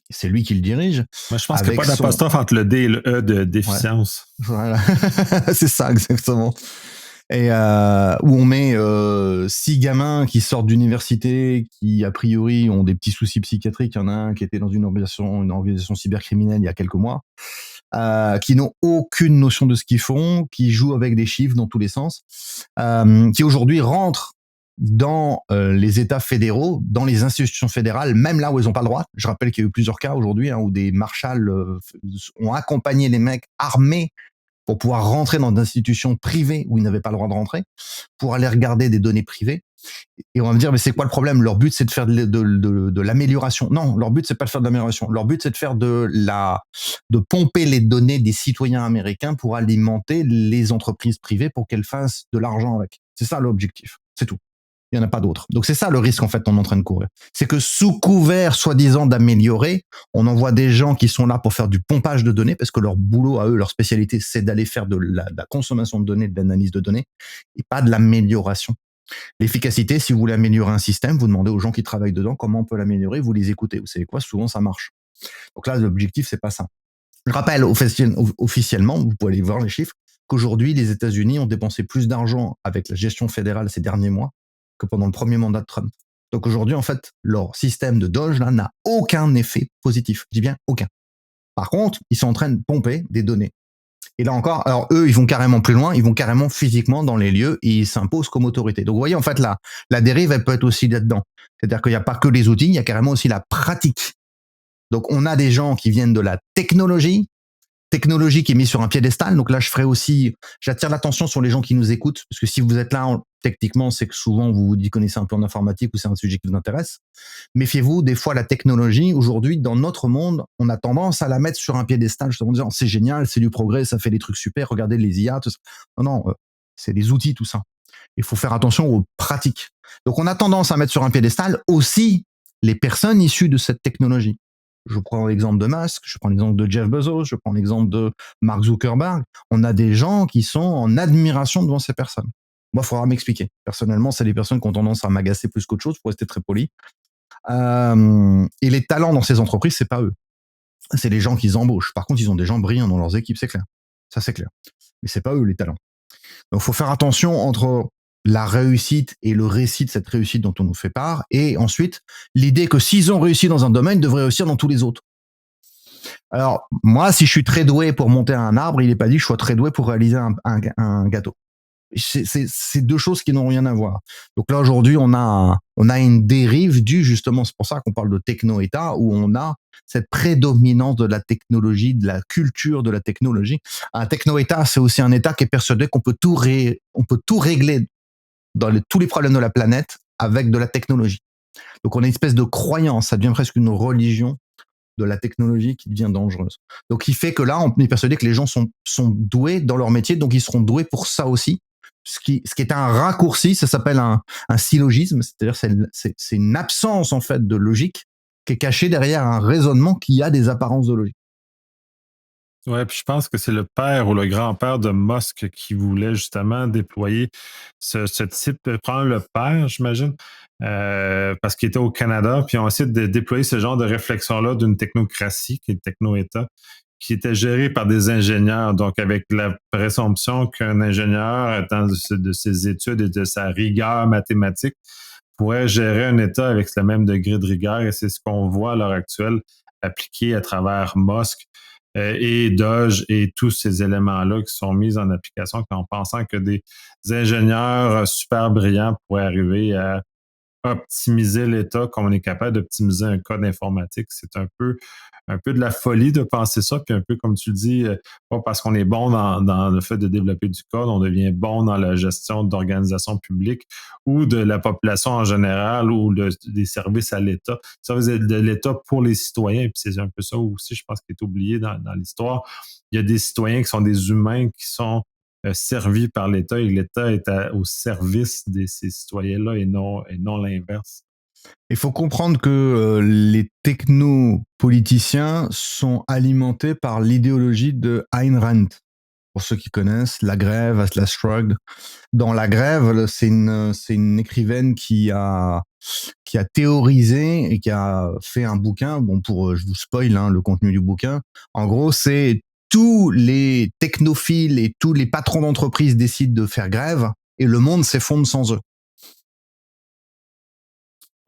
c'est lui qui le dirige. Moi, je pense qu'il n'y a pas d'apostrophe entre le D et le E d'efficience. Ouais, voilà, c'est ça exactement. Et où on met 6 gamins qui sortent d'université, qui a priori ont des petits soucis psychiatriques. Il y en a un qui était dans une organisation cybercriminelle il y a quelques mois, qui n'ont aucune notion de ce qu'ils font, qui jouent avec des chiffres dans tous les sens, qui aujourd'hui rentrent dans les États fédéraux, dans les institutions fédérales, même là où ils n'ont pas le droit. Je rappelle qu'il y a eu plusieurs cas aujourd'hui où des marshals ont accompagné les mecs armés pour pouvoir rentrer dans des institutions privées où ils n'avaient pas le droit de rentrer, pour aller regarder des données privées. Et on va me dire, mais c'est quoi le problème? Leur but, c'est de faire de l'amélioration. Non, leur but, c'est pas de faire de l'amélioration. Leur but, c'est de faire de pomper les données des citoyens américains pour alimenter les entreprises privées pour qu'elles fassent de l'argent avec. C'est ça l'objectif. C'est tout. Il n'y en a pas d'autre. Donc c'est ça le risque en fait on est en train de courir. C'est que sous couvert soi-disant d'améliorer, on envoie des gens qui sont là pour faire du pompage de données parce que leur boulot à eux, leur spécialité, c'est d'aller faire de la consommation de données, de l'analyse de données et pas de l'amélioration. L'efficacité, si vous voulez améliorer un système, vous demandez aux gens qui travaillent dedans comment on peut l'améliorer, vous les écoutez. Vous savez quoi? Souvent ça marche. Donc là l'objectif c'est pas ça. Je rappelle officiellement, vous pouvez aller voir les chiffres, qu'aujourd'hui les États-Unis ont dépensé plus d'argent avec la gestion fédérale ces derniers mois que pendant le premier mandat de Trump. Donc aujourd'hui, en fait, leur système de Doge là n'a aucun effet positif. Je dis bien aucun. Par contre, ils sont en train de pomper des données. Et là encore, alors eux, ils vont carrément plus loin, ils vont carrément physiquement dans les lieux et ils s'imposent comme autorité. Donc vous voyez, en fait, la dérive, elle peut être aussi là-dedans. C'est-à-dire qu'il n'y a pas que les outils, il y a carrément aussi la pratique. Donc on a des gens qui viennent de la technologie qui est mise sur un piédestal. Donc là, j'attire l'attention sur les gens qui nous écoutent, parce que si vous êtes là, techniquement, c'est que souvent vous y connaissez un peu en informatique ou c'est un sujet qui vous intéresse. Méfiez-vous, des fois, la technologie, aujourd'hui, dans notre monde, on a tendance à la mettre sur un piédestal, justement en disant c'est génial, c'est du progrès, ça fait des trucs super, regardez les IA, tout ça. Non, c'est des outils, tout ça. Il faut faire attention aux pratiques. Donc on a tendance à mettre sur un piédestal aussi les personnes issues de cette technologie. Je prends l'exemple de Musk, je prends l'exemple de Jeff Bezos, je prends l'exemple de Mark Zuckerberg. On a des gens qui sont en admiration devant ces personnes. Moi, il faudra m'expliquer. Personnellement, c'est des personnes qui ont tendance à m'agacer plus qu'autre chose, pour rester très poli. Et les talents dans ces entreprises, c'est pas eux. C'est les gens qu'ils embauchent. Par contre, ils ont des gens brillants dans leurs équipes, c'est clair. Ça, c'est clair. Mais c'est pas eux, les talents. Donc, il faut faire attention entre la réussite et le récit de cette réussite dont on nous fait part, et ensuite l'idée que s'ils ont réussi dans un domaine, ils devraient réussir dans tous les autres. Alors moi, si je suis très doué pour monter un arbre, il n'est pas dit que je sois très doué pour réaliser un gâteau. C'est deux choses qui n'ont rien à voir. Donc là aujourd'hui, on a une dérive due justement, c'est pour ça qu'on parle de techno-État, où on a cette prédominance de la technologie, de la culture de la technologie. Un techno-État, c'est aussi un État qui est persuadé qu'on peut tout régler dans tous les problèmes de la planète avec de la technologie. Donc on a une espèce de croyance, ça devient presque une religion de la technologie qui devient dangereuse. Donc il fait que là, on est persuadé que les gens sont doués dans leur métier, donc ils seront doués pour ça aussi. Ce qui est un raccourci, ça s'appelle un syllogisme, c'est-à-dire c'est une absence en fait de logique qui est cachée derrière un raisonnement qui a des apparences de logique. Ouais, puis je pense que c'est le père ou le grand-père de Musk qui voulait justement déployer ce type, prendre le père, j'imagine, parce qu'il était au Canada, puis on essayé de déployer ce genre de réflexion-là d'une technocratie, qui est le techno-État, qui était géré par des ingénieurs, donc avec la présomption qu'un ingénieur, étant de ses études et de sa rigueur mathématique, pourrait gérer un État avec le même degré de rigueur, et c'est ce qu'on voit à l'heure actuelle appliqué à travers Musk et Doge et tous ces éléments-là qui sont mis en application en pensant que des ingénieurs super brillants pourraient arriver à optimiser l'État comme on est capable d'optimiser un code informatique. C'est un peu de la folie de penser ça, puis un peu comme tu le dis, pas parce qu'on est bon dans le fait de développer du code, on devient bon dans la gestion d'organisations publiques ou de la population en général ou des services à l'État, services de l'État pour les citoyens. Puis c'est un peu ça aussi, je pense, qui est oublié dans l'histoire. Il y a des citoyens qui sont des humains qui sont servis par l'État et l'État est au service de ces citoyens-là et non l'inverse. Il faut comprendre que les technopoliticiens sont alimentés par l'idéologie de Ayn Rand. Pour ceux qui connaissent, La Grève, Atlas Shrugged. Dans La Grève, c'est une écrivaine qui a théorisé et qui a fait un bouquin. Bon, je vous spoil le contenu du bouquin. En gros, c'est tous les technophiles et tous les patrons d'entreprise décident de faire grève et le monde s'effondre sans eux.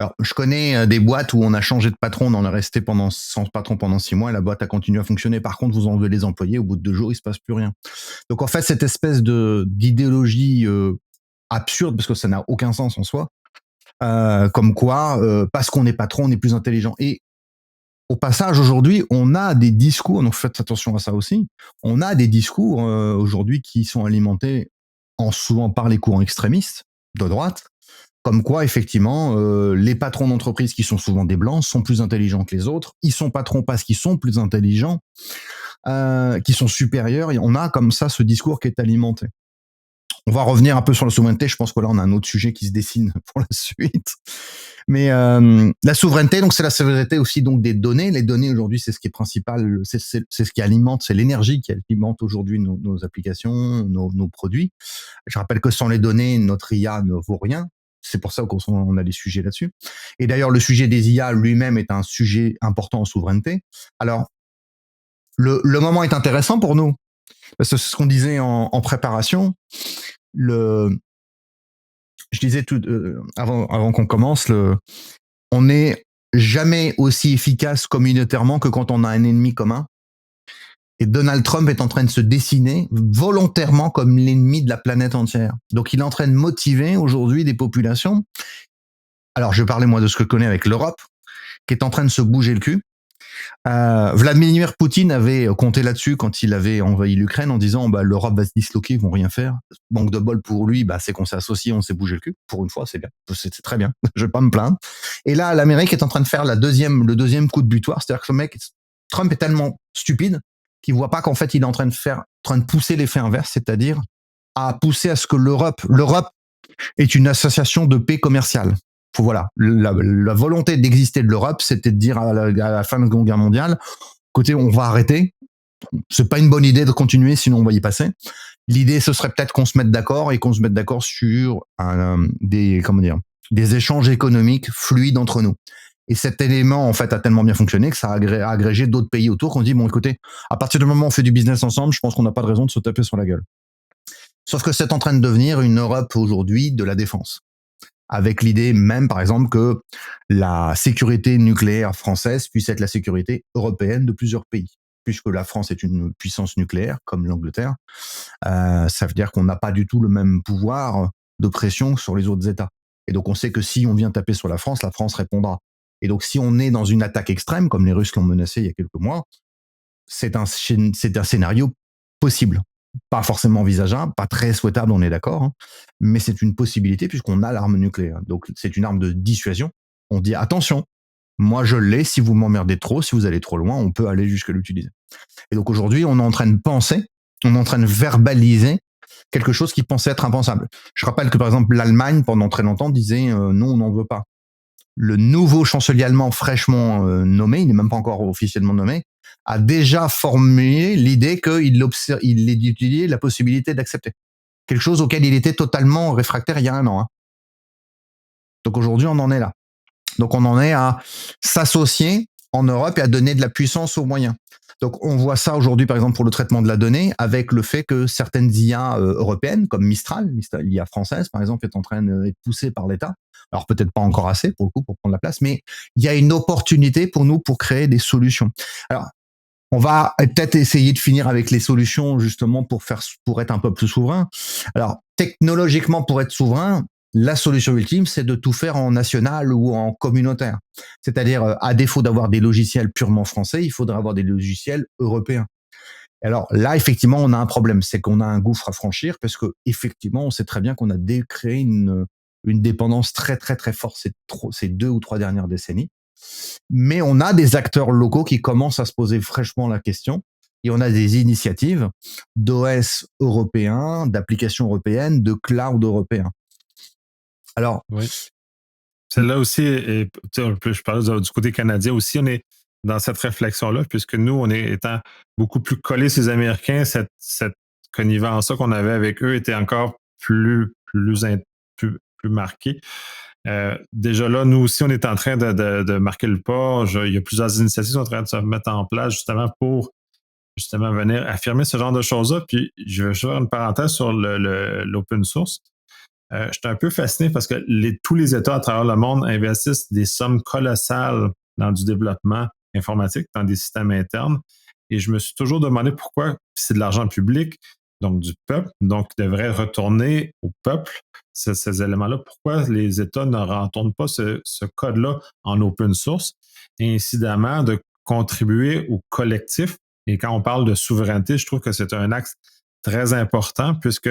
Alors, je connais des boîtes où on a changé de patron, on est resté sans patron pendant 6 mois et la boîte a continué à fonctionner. Par contre, vous enlevez les employés, au bout de 2 jours, il se passe plus rien. Donc en fait, cette espèce d'idéologie absurde, parce que ça n'a aucun sens en soi, comme quoi, parce qu'on est patron, on est plus intelligent. Et au passage, aujourd'hui, on a des discours, donc faites attention à ça aussi, on a des discours aujourd'hui qui sont alimentés souvent par les courants extrémistes de droite, comme quoi, effectivement, les patrons d'entreprise qui sont souvent des blancs sont plus intelligents que les autres. Ils sont patrons parce qu'ils sont plus intelligents, qui sont supérieurs. Et on a comme ça ce discours qui est alimenté. On va revenir un peu sur la souveraineté. Je pense que là, on a un autre sujet qui se dessine pour la suite. Mais la souveraineté, donc c'est la souveraineté aussi donc des données. Les données aujourd'hui, c'est ce qui est principal, c'est ce qui alimente, c'est l'énergie qui alimente aujourd'hui nos applications, nos produits. Je rappelle que sans les données, notre IA ne vaut rien. C'est pour ça qu'on a des sujets là-dessus. Et d'ailleurs, le sujet des IA lui-même est un sujet important en souveraineté. Alors, le moment est intéressant pour nous, parce que c'est ce qu'on disait en préparation. Je disais avant qu'on commence, on n'est jamais aussi efficace communautairement que quand on a un ennemi commun. Et Donald Trump est en train de se dessiner volontairement comme l'ennemi de la planète entière. Donc il est en train de motiver aujourd'hui des populations. Alors je parlais moi de ce que je connais avec l'Europe, qui est en train de se bouger le cul. Vladimir Poutine avait compté là-dessus quand il avait envahi l'Ukraine en disant l'Europe va se disloquer, ils vont rien faire. Manque de bol pour lui, c'est qu'on s'est associé, on s'est bougé le cul. Pour une fois, c'est bien, c'est très bien. Je vais pas me plaindre. Et là, l'Amérique est en train de faire le deuxième coup de butoir, c'est-à-dire que Trump est tellement stupide qu'il voit pas qu'en fait il est en train de pousser l'effet inverse, c'est-à-dire à pousser à ce que l'Europe est une association de paix commerciale. Voilà, la volonté d'exister de l'Europe, c'était de dire à la fin de la Seconde Guerre mondiale, écoutez, on va arrêter. C'est pas une bonne idée de continuer, sinon on va y passer. L'idée, ce serait peut-être qu'on se mette d'accord et qu'on se mette d'accord sur des échanges économiques fluides entre nous. Et cet élément, en fait, a tellement bien fonctionné que ça a agrégé d'autres pays autour qu'on dit, bon, écoutez, à partir du moment où on fait du business ensemble, je pense qu'on n'a pas de raison de se taper sur la gueule. Sauf que c'est en train de devenir une Europe aujourd'hui de la défense. Avec l'idée même, par exemple, que la sécurité nucléaire française puisse être la sécurité européenne de plusieurs pays. Puisque la France est une puissance nucléaire, comme l'Angleterre, ça veut dire qu'on n'a pas du tout le même pouvoir de pression sur les autres États. Et donc on sait que si on vient taper sur la France répondra. Et donc si on est dans une attaque extrême, comme les Russes l'ont menacé il y a quelques mois, c'est un scénario possible. Pas forcément envisageable, pas très souhaitable, on est d'accord, mais c'est une possibilité puisqu'on a l'arme nucléaire. Donc c'est une arme de dissuasion. On dit attention, moi je l'ai, si vous m'emmerdez trop, si vous allez trop loin, on peut aller jusqu'à l'utiliser. Et donc aujourd'hui, on est en train de penser, on est en train de verbaliser quelque chose qui pensait être impensable. Je rappelle que par exemple l'Allemagne, pendant très longtemps, disait non, on n'en veut pas. Le nouveau chancelier allemand fraîchement nommé, il n'est même pas encore officiellement nommé, a déjà formulé l'idée qu'il étudiait la possibilité d'accepter. Quelque chose auquel il était totalement réfractaire il y a 1 an. Donc aujourd'hui, on en est là. Donc on en est à s'associer en Europe et à donner de la puissance aux moyens. Donc on voit ça aujourd'hui, par exemple, pour le traitement de la donnée, avec le fait que certaines IA européennes, comme Mistral, l'IA française, par exemple, est en train d'être poussée par l'État. Alors peut-être pas encore assez, pour le coup, pour prendre la place, mais il y a une opportunité pour nous pour créer des solutions. Alors, on va peut-être essayer de finir avec les solutions, justement, pour être un peu plus souverain. Alors, technologiquement, pour être souverain, La solution ultime, c'est de tout faire en national ou en communautaire. C'est-à-dire, à défaut d'avoir des logiciels purement français, il faudrait avoir des logiciels européens. Alors là, effectivement, on a un problème, c'est qu'on a un gouffre à franchir parce que effectivement, on sait très bien qu'on a créé une dépendance très très très forte ces 2 ou 3 dernières décennies. Mais on a des acteurs locaux qui commencent à se poser fraîchement la question et on a des initiatives d'OS européens, d'applications européennes, de cloud européen. Alors, Oui. Celle-là aussi, je parle du côté canadien aussi, on est dans cette réflexion-là, puisque nous, on est étant beaucoup plus collés sur les Américains, cette connivence-là qu'on avait avec eux était encore plus marquée. Déjà là, nous aussi, on est en train de marquer le pas. Il y a plusieurs initiatives qui sont en train de se mettre en place justement pour justement venir affirmer ce genre de choses-là. Puis je vais faire une parenthèse sur l'open source. Je suis un peu fasciné parce que tous les États à travers le monde investissent des sommes colossales dans du développement informatique, dans des systèmes internes. Et je me suis toujours demandé pourquoi c'est de l'argent public, donc du peuple, donc devrait retourner au peuple, ces éléments-là. Pourquoi les États ne retournent pas ce code-là en open source et incidemment de contribuer au collectif. Et quand on parle de souveraineté, je trouve que c'est un axe très important puisque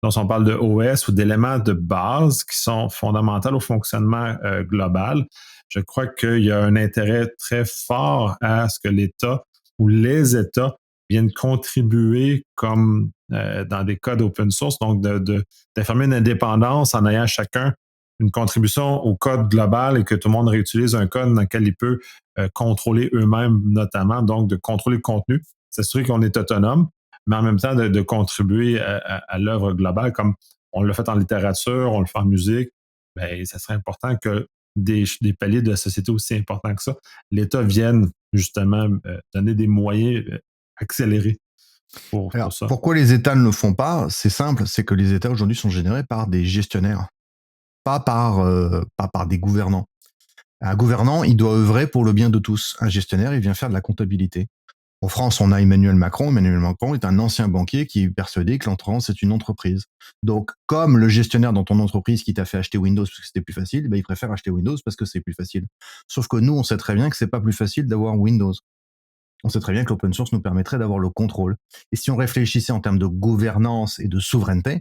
on parle de OS ou d'éléments de base qui sont fondamentaux au fonctionnement global. Je crois qu'il y a un intérêt très fort à ce que l'État ou les États viennent contribuer comme dans des codes open source, donc d'affirmer une indépendance en ayant chacun une contribution au code global et que tout le monde réutilise un code dans lequel il peut contrôler eux-mêmes notamment, donc de contrôler le contenu, s'assurer qu'on est autonome, mais en même temps de contribuer à l'œuvre globale, comme on l'a fait en littérature, on le fait en musique. Bien, ça serait important que des paliers de la société aussi importants que ça, l'État vienne justement donner des moyens accélérés pour alors, ça. pourquoi les États ne le font pas? C'est simple, c'est que les États aujourd'hui sont générés par des gestionnaires, pas par des gouvernants. Un gouvernant, il doit œuvrer pour le bien de tous. Un gestionnaire, il vient faire de la comptabilité. En France, on a Emmanuel Macron. Emmanuel Macron est un ancien banquier qui est persuadé que l'entreprise, c'est une entreprise. Donc, comme le gestionnaire dans ton entreprise qui t'a fait acheter Windows parce que c'était plus facile, ben, il préfère acheter Windows parce que c'est plus facile. Sauf que nous, on sait très bien que c'est pas plus facile d'avoir Windows. On sait très bien que l'open source nous permettrait d'avoir le contrôle. Et si on réfléchissait en termes de gouvernance et de souveraineté,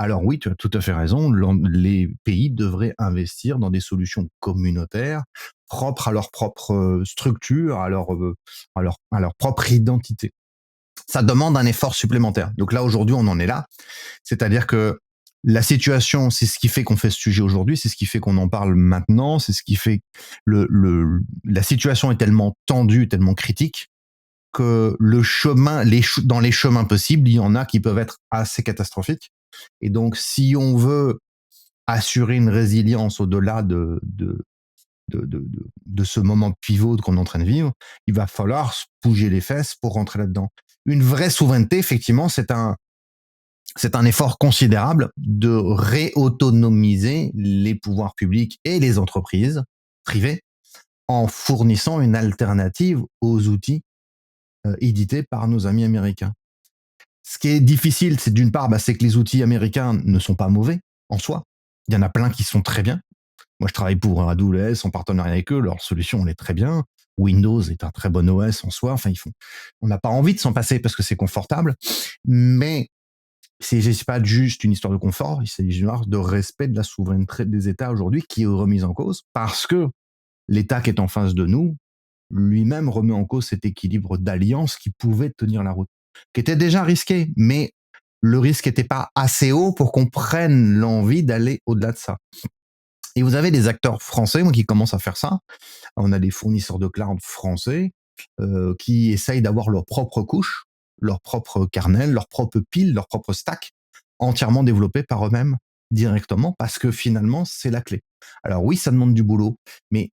alors oui, tu as tout à fait raison, les pays devraient investir dans des solutions communautaires propres à leur propre structure, à leur propre identité. Ça demande un effort supplémentaire. Donc là, aujourd'hui, on en est là. C'est-à-dire que la situation, c'est ce qui fait qu'on fait ce sujet aujourd'hui, c'est ce qui fait qu'on en parle maintenant, c'est ce qui fait la situation est tellement tendue, tellement critique que le chemin, dans les chemins possibles, il y en a qui peuvent être assez catastrophiques. Et donc, si on veut assurer une résilience au-delà de ce moment pivot qu'on est en train de vivre, il va falloir se bouger les fesses pour rentrer là-dedans. Une vraie souveraineté, effectivement, c'est un effort considérable de réautonomiser les pouvoirs publics et les entreprises privées en fournissant une alternative aux outils édités par nos amis américains. Ce qui est difficile, c'est d'une part, c'est que les outils américains ne sont pas mauvais en soi. Il y en a plein qui sont très bien. Moi, je travaille pour AWS en partenariat avec eux. Leur solution, elle est très bien. Windows est un très bon OS en soi. Enfin, on n'a pas envie de s'en passer parce que c'est confortable. Mais c'est pas juste une histoire de confort. C'est une histoire de respect de la souveraineté des États aujourd'hui qui est remise en cause parce que l'État qui est en face de nous, lui-même remet en cause cet équilibre d'alliance qui pouvait tenir la route, qui était déjà risqué, mais le risque n'était pas assez haut pour qu'on prenne l'envie d'aller au-delà de ça. Et vous avez des acteurs français qui commencent à faire ça. On a des fournisseurs de cloud français qui essayent d'avoir leur propre couche, leur propre kernel, leur propre pile, leur propre stack, entièrement développés par eux-mêmes directement, parce que finalement, c'est la clé. Alors oui, ça demande du boulot, mais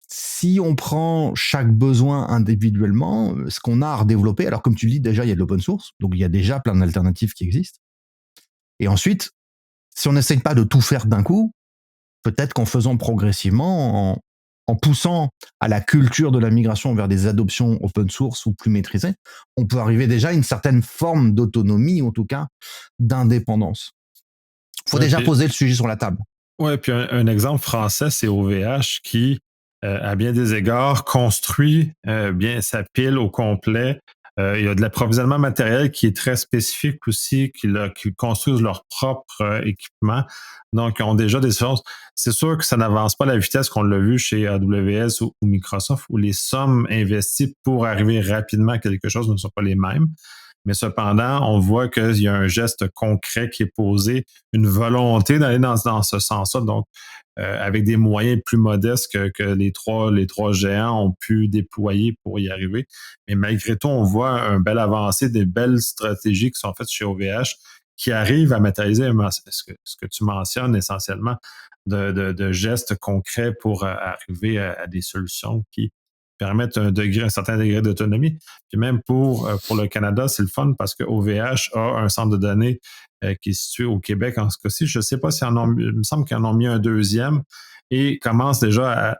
si on prend chaque besoin individuellement, ce qu'on a à redévelopper, alors comme tu le dis, déjà, il y a de l'open source, donc il y a déjà plein d'alternatives qui existent. Et ensuite, si on n'essaye pas de tout faire d'un coup, peut-être qu'en faisant progressivement, en poussant à la culture de la migration vers des adoptions open source ou plus maîtrisées, on peut arriver déjà à une certaine forme d'autonomie, en tout cas d'indépendance. Il faut déjà poser le sujet sur la table. Ouais, puis un exemple français, c'est OVH qui, à bien des égards, construit bien sa pile au complet. Il y a de l'approvisionnement matériel qui est très spécifique aussi, qui construisent leur propre équipement. Donc, ils ont déjà des choses. C'est sûr que ça n'avance pas à la vitesse qu'on l'a vu chez AWS ou Microsoft, où les sommes investies pour arriver rapidement à quelque chose ne sont pas les mêmes. Mais cependant, on voit qu'il y a un geste concret qui est posé, une volonté d'aller dans ce sens-là, donc avec des moyens plus modestes que les trois géants ont pu déployer pour y arriver. Mais malgré tout, on voit un bel avancé, des belles stratégies qui sont faites chez OVH qui arrivent à matérialiser ce que tu mentionnes essentiellement de gestes concrets pour arriver à des solutions qui permettent un certain degré d'autonomie. Puis même pour le Canada, c'est le fun parce que OVH a un centre de données qui est situé au Québec en ce cas-ci. Je ne sais pas s'ils en ont, il me semble qu'ils en ont mis un deuxième et commencent déjà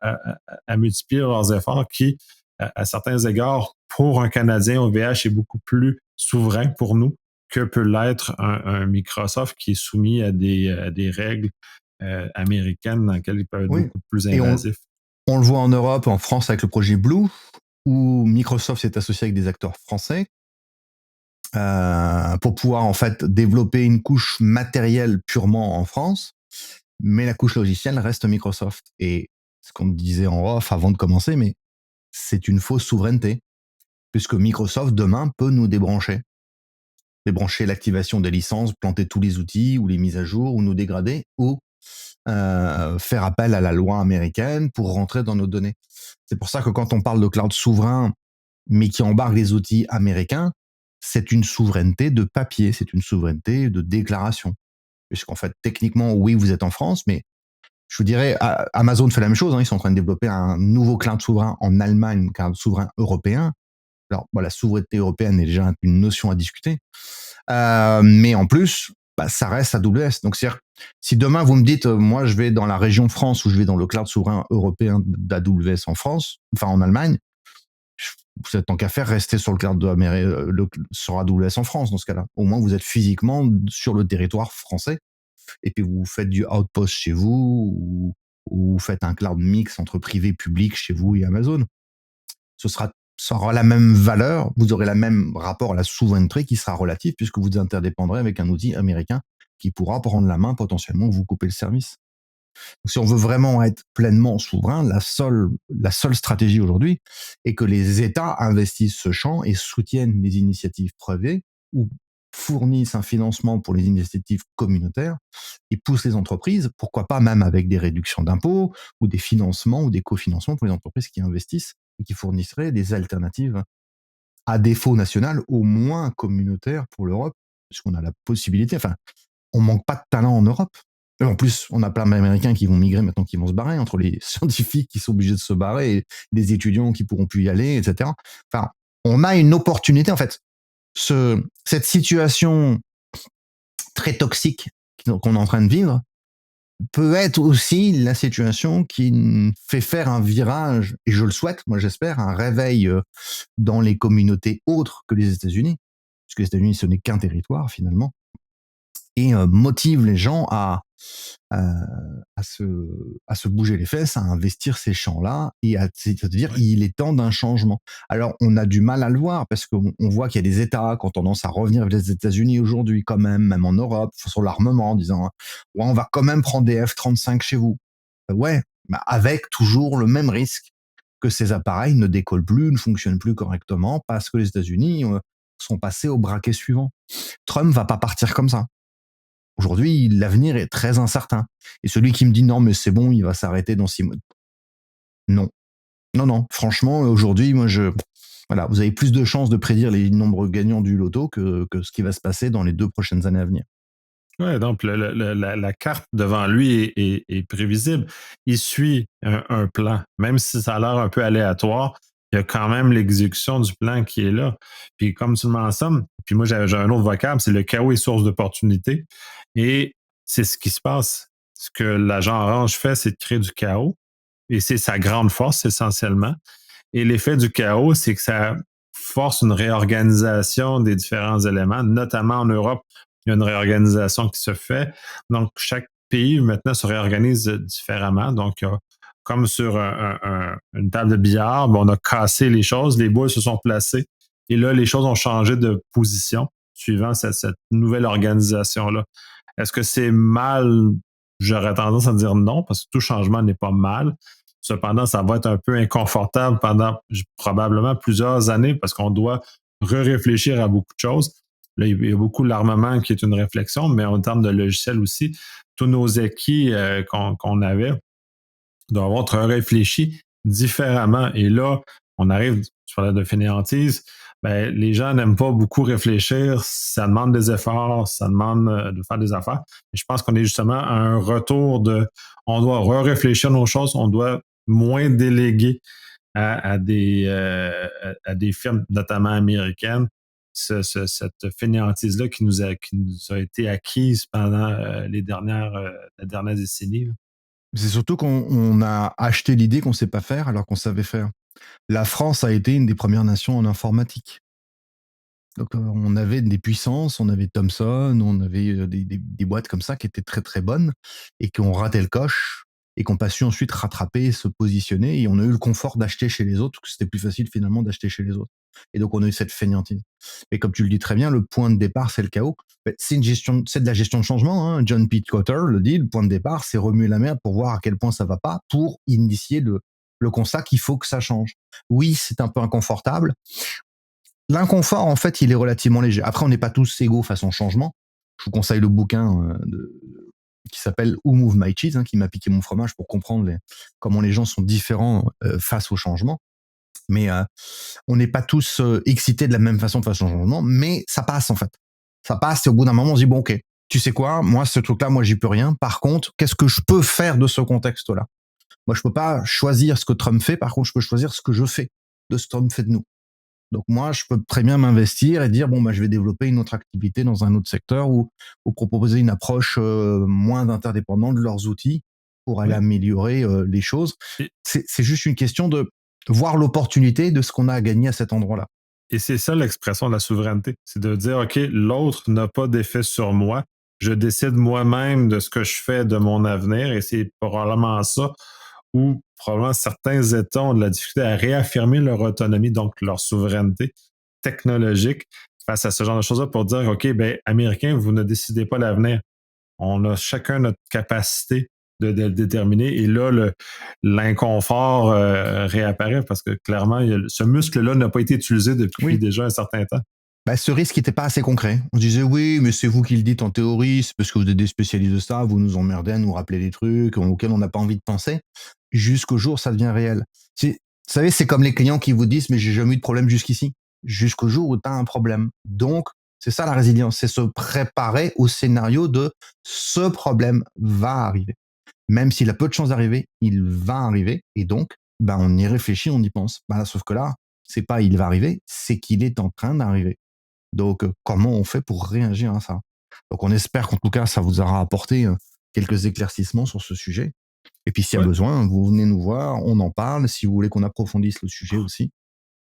à multiplier leurs efforts qui, à certains égards, pour un Canadien, OVH est beaucoup plus souverain pour nous que peut l'être un Microsoft qui est soumis à des règles américaines dans lesquelles ils peuvent être Oui. beaucoup plus Et invasifs. on le voit en Europe, en France avec le projet Blue, où Microsoft s'est associé avec des acteurs français pour pouvoir en fait développer une couche matérielle purement en France, mais la couche logicielle reste Microsoft. Et ce qu'on me disait en off avant de commencer, mais c'est une fausse souveraineté, puisque Microsoft demain peut nous débrancher l'activation des licences, planter tous les outils ou les mises à jour, ou nous dégrader, ou faire appel à la loi américaine pour rentrer dans nos données. C'est pour ça que quand on parle de cloud souverain, mais qui embarque les outils américains, c'est une souveraineté de papier, c'est une souveraineté de déclaration. Puisqu'en fait, techniquement, oui, vous êtes en France, mais je vous dirais, Amazon fait la même chose, hein, ils sont en train de développer un nouveau cloud souverain en Allemagne, un cloud souverain européen. Alors, bon, la souveraineté européenne est déjà une notion à discuter. Mais en plus, bah, ça reste AWS. Donc, c'est-à-dire, si demain vous me dites, moi, je vais dans la région France ou je vais dans le cloud souverain européen d'AWS en France, enfin en Allemagne, vous êtes tant qu'à faire, rester sur le cloud sur AWS en France dans ce cas-là. Au moins, vous êtes physiquement sur le territoire français. Et puis, vous faites du outpost chez vous ou vous faites un cloud mix entre privé et public chez vous et Amazon. Ça aura la même valeur, vous aurez le même rapport à la souveraineté qui sera relatif puisque vous interdépendrez avec un outil américain qui pourra prendre la main potentiellement vous couper le service. Donc, si on veut vraiment être pleinement souverain, la seule stratégie aujourd'hui est que les États investissent ce champ et soutiennent les initiatives privées ou fournissent un financement pour les initiatives communautaires et poussent les entreprises, pourquoi pas même avec des réductions d'impôts ou des financements ou des cofinancements pour les entreprises qui investissent et qui fournisseraient des alternatives à défaut national, au moins communautaire pour l'Europe, puisqu'on a la possibilité, enfin, on manque pas de talent en Europe. Et en plus, on a plein d'Américains qui vont migrer maintenant, qui vont se barrer, entre les scientifiques qui sont obligés de se barrer et les étudiants qui pourront plus y aller, etc. Enfin, on a une opportunité, en fait. Cette situation très toxique qu'on est en train de vivre peut être aussi la situation qui fait faire un virage, et je le souhaite, moi j'espère, un réveil dans les communautés autres que les États-Unis, puisque les États-Unis ce n'est qu'un territoire finalement, et motive les gens à, à se bouger les fesses, à investir ces champs-là et à dire il est temps d'un changement. Alors on a du mal à le voir parce qu'on voit qu'il y a des États qui ont tendance à revenir vers les États-Unis aujourd'hui quand même en Europe, sur l'armement, en disant ouais, on va quand même prendre des F-35 chez vous. Ouais, bah avec toujours le même risque que ces appareils ne décollent plus, ne fonctionnent plus correctement parce que les États-Unis sont passés au braquet suivant. Trump va pas partir comme ça. Aujourd'hui, l'avenir est très incertain. Et celui qui me dit non, mais c'est bon, il va s'arrêter dans 6 mois. Non. Non, non. Franchement, aujourd'hui, voilà, vous avez plus de chances de prédire les nombres gagnants du loto que ce qui va se passer dans les 2 prochaines années à venir. Ouais, donc la carte devant lui est prévisible. Il suit un plan, même si ça a l'air un peu aléatoire, il y a quand même l'exécution du plan qui est là. Puis comme tu le mentionnes, puis moi j'ai un autre vocable, c'est le chaos est source d'opportunité. Et c'est ce qui se passe. Ce que l'agent orange fait, c'est de créer du chaos. Et c'est sa grande force essentiellement. Et l'effet du chaos, c'est que ça force une réorganisation des différents éléments, notamment en Europe. Il y a une réorganisation qui se fait. Donc, chaque pays maintenant se réorganisent différemment. Donc, comme sur une table de billard, on a cassé les choses, les boules se sont placées et là, les choses ont changé de position suivant cette nouvelle organisation-là. Est-ce que c'est mal? J'aurais tendance à dire non, parce que tout changement n'est pas mal. Cependant, ça va être un peu inconfortable pendant probablement plusieurs années parce qu'on doit réfléchir à beaucoup de choses. Là, il y a beaucoup l'armement qui est une réflexion, mais en termes de logiciel aussi, tous nos acquis qu'on avait doivent être réfléchis différemment. Et là, on arrive, tu parlais de fainéantise, ben, les gens n'aiment pas beaucoup réfléchir, ça demande des efforts, ça demande de faire des affaires. Et je pense qu'on est justement à un retour de, on doit réfléchir nos choses, on doit moins déléguer à à des firmes, notamment américaines, cette fainéantise-là qui nous a été acquise pendant la dernière décennie. C'est surtout qu'on a acheté l'idée qu'on sait pas faire alors qu'on savait faire. La France a été une des premières nations en informatique. Donc, on avait des puissances, on avait Thomson, on avait des boîtes comme ça qui étaient très très bonnes et qui ont raté le coche et qui n'ont pas su ensuite rattraper, se positionner. Et on a eu le confort d'acheter chez les autres, parce que c'était plus facile finalement d'acheter chez les autres. Et donc, on a eu cette fainéantise. Et comme tu le dis très bien, le point de départ, c'est le chaos. C'est de la gestion de changement. Hein. John P. Cotter le dit, le point de départ, c'est remuer la merde pour voir à quel point ça va pas, pour initier le constat qu'il faut que ça change. Oui, c'est un peu inconfortable. L'inconfort, en fait, il est relativement léger. Après, on n'est pas tous égaux face au changement. Je vous conseille le bouquin qui s'appelle Who Moved My Cheese, qui m'a piqué mon fromage pour comprendre comment les gens sont différents face au changement. Mais on n'est pas tous excités de la même façon face au changement, mais ça passe en fait. Ça passe et au bout d'un moment, on se dit, bon ok, tu sais quoi, moi ce truc-là, moi j'y peux rien. Par contre, qu'est-ce que je peux faire de ce contexte-là? Moi je peux pas choisir ce que Trump fait, par contre je peux choisir ce que je fais de ce que Trump fait de nous. Donc moi, je peux très bien m'investir et dire, bon, bah, je vais développer une autre activité dans un autre secteur ou proposer une approche moins interdépendante de leurs outils pour aller Oui. améliorer les choses. Et, C'est juste une question de voir l'opportunité de ce qu'on a à gagner à cet endroit-là. et c'est ça l'expression de la souveraineté. C'est de dire, OK, l'autre n'a pas d'effet sur moi. Je décide moi-même de ce que je fais de mon avenir et c'est probablement ça où probablement certains États ont de la difficulté à réaffirmer leur autonomie, donc leur souveraineté technologique face à ce genre de choses-là pour dire, OK, ben, Américains, vous ne décidez pas l'avenir. On a chacun notre capacité de le déterminer. Et là, l'inconfort réapparaît parce que clairement, ce muscle-là n'a pas été utilisé depuis Oui. déjà un certain temps. Bah, ce risque n'était pas assez concret. On disait, oui, mais c'est vous qui le dites en théorie, c'est parce que vous êtes des spécialistes de ça, vous nous emmerdez à nous rappeler des trucs auxquels on n'a pas envie de penser, jusqu'au jour où ça devient réel. Vous savez, c'est comme les clients qui vous disent, mais j'ai jamais eu de problème jusqu'ici. Jusqu'au jour où tu as un problème. Donc, c'est ça la résilience, c'est se préparer au scénario de ce problème va arriver. Même s'il a peu de chances d'arriver, il va arriver. Et donc, ben, on y réfléchit, on y pense. Ben, sauf que là, c'est pas il va arriver, c'est qu'il est en train d'arriver. Donc, comment on fait pour réagir à ça? Donc, on espère qu'en tout cas, ça vous aura apporté quelques éclaircissements sur ce sujet. Et puis, s'il y a Ouais. besoin, vous venez nous voir, on en parle. Si vous voulez qu'on approfondisse le sujet aussi.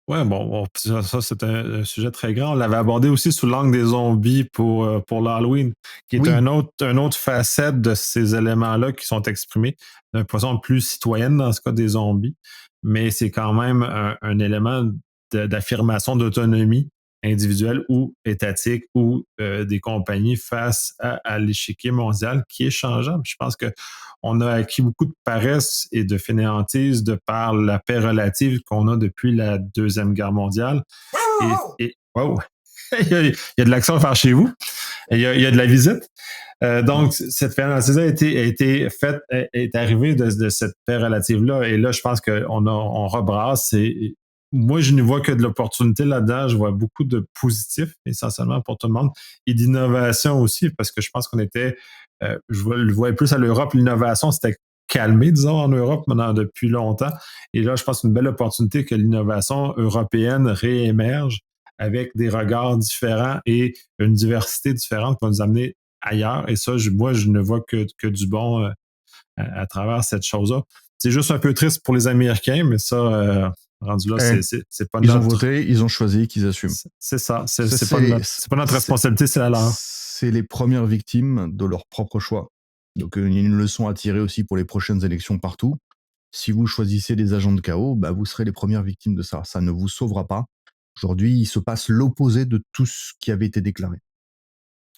Ouais, bon, ça c'est un sujet très grand. On l'avait abordé aussi sous l'angle des zombies pour l'Halloween, qui est Oui, un autre facette de ces éléments-là qui sont exprimés d'une façon plus citoyenne dans ce cas des zombies. Mais c'est quand même un élément d'affirmation d'autonomie individuelle ou étatique ou des compagnies face à l'échiquier mondial qui est changeable. Je pense que on a acquis beaucoup de paresse et de fainéantise de par la paix relative qu'on a depuis la Deuxième Guerre mondiale. Wow, il y a de l'action à faire chez vous. Il y a de la visite. Donc, cette fainéantise-là a été faite, est arrivée de cette paix relative-là. Et là, je pense on rebrasse. Et moi, je ne vois que de l'opportunité là-dedans. Je vois beaucoup de positifs, essentiellement pour tout le monde, et d'innovation aussi, parce que je pense qu'on était, je le voyais plus à l'Europe, l'innovation, c'était calmé, disons, en Europe maintenant depuis longtemps. Et là, je pense une belle opportunité que l'innovation européenne réémerge avec des regards différents et une diversité différente qui va nous amener ailleurs. Et ça, moi, je ne vois que du bon à travers cette chose-là. C'est juste un peu triste pour les Américains, mais ça, rendu là, c'est pas ils ont notre. voté, ils ont choisi, qu'ils assument. C'est ça. Ça, C'est pas notre responsabilité, c'est la leur. c'est les premières victimes de leur propre choix. Donc il y a une leçon à tirer aussi pour les prochaines élections partout. Si vous choisissez des agents de chaos, bah, vous serez les premières victimes de ça. Ça ne vous sauvera pas. Aujourd'hui, il se passe l'opposé de tout ce qui avait été déclaré.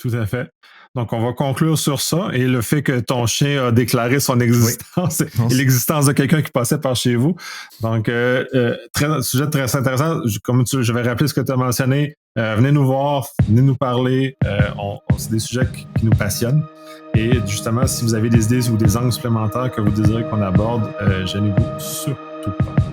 Tout à fait. Donc, on va conclure sur ça et le fait que ton chien a déclaré son existence et l'existence de quelqu'un qui passait par chez vous. Donc, sujet très intéressant. Comme je vais rappeler ce que tu as mentionné. Venez nous voir, venez nous parler. C'est des sujets qui nous passionnent. Et justement, si vous avez des idées ou des angles supplémentaires que vous désirez qu'on aborde, gênez-vous surtout pas.